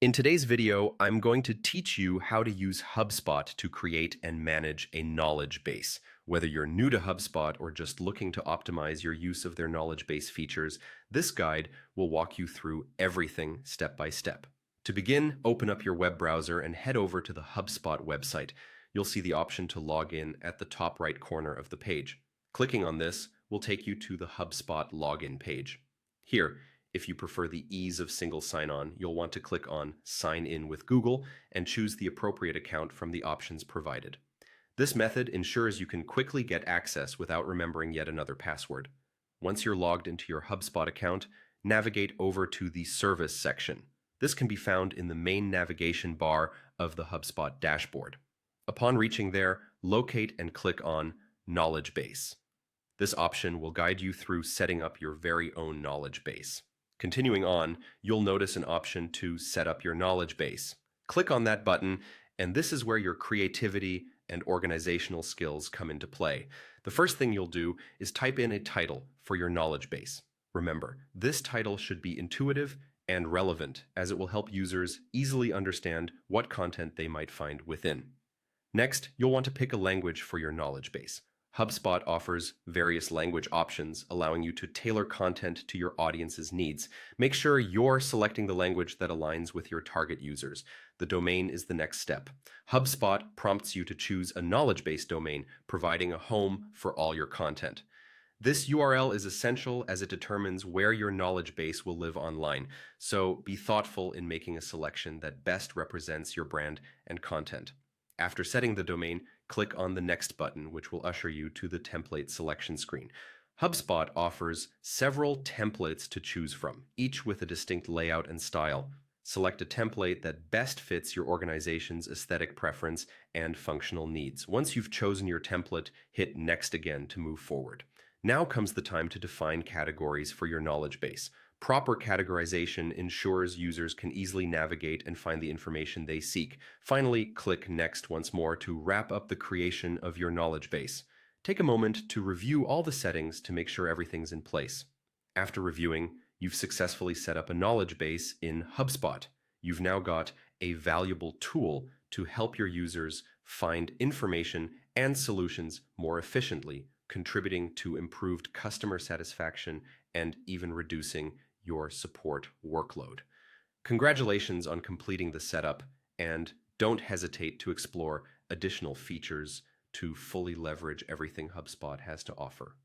In today's video, I'm going to teach you how to use HubSpot to create and manage a knowledge base. Whether you're new to HubSpot or just looking to optimize your use of their knowledge base features, this guide will walk you through everything step by step. To begin, open up your web browser and head over to the HubSpot website. You'll see the option to log in at the top right corner of the page. Clicking on this will take you to the HubSpot login page. Here, if you prefer the ease of single sign-on, you'll want to click on Sign in with Google and choose the appropriate account from the options provided. This method ensures you can quickly get access without remembering yet another password. Once you're logged into your HubSpot account, navigate over to the Service section. This can be found in the main navigation bar of the HubSpot dashboard. Upon reaching there, locate and click on Knowledge Base. This option will guide you through setting up your very own knowledge base. Continuing on, you'll notice an option to set up your knowledge base. Click on that button, and this is where your creativity and organizational skills come into play. The first thing you'll do is type in a title for your knowledge base. Remember, this title should be intuitive and relevant, as it will help users easily understand what content they might find within. Next, you'll want to pick a language for your knowledge base. HubSpot offers various language options, allowing you to tailor content to your audience's needs. Make sure you're selecting the language that aligns with your target users. The domain is the next step. HubSpot prompts you to choose a knowledge-based domain, providing a home for all your content. This URL is essential as it determines where your knowledge base will live online, so be thoughtful in making a selection that best represents your brand and content. After setting the domain, click on the Next button, which will usher you to the template selection screen. HubSpot offers several templates to choose from, each with a distinct layout and style. Select a template that best fits your organization's aesthetic preference and functional needs. Once you've chosen your template, hit Next again to move forward. Now comes the time to define categories for your knowledge base. Proper categorization ensures users can easily navigate and find the information they seek. Finally, click Next once more to wrap up the creation of your knowledge base. Take a moment to review all the settings to make sure everything's in place. After reviewing, you've successfully set up a knowledge base in HubSpot. You've now got a valuable tool to help your users find information and solutions more efficiently, contributing to improved customer satisfaction and even reducing your support workload. Congratulations on completing the setup, and don't hesitate to explore additional features to fully leverage everything HubSpot has to offer.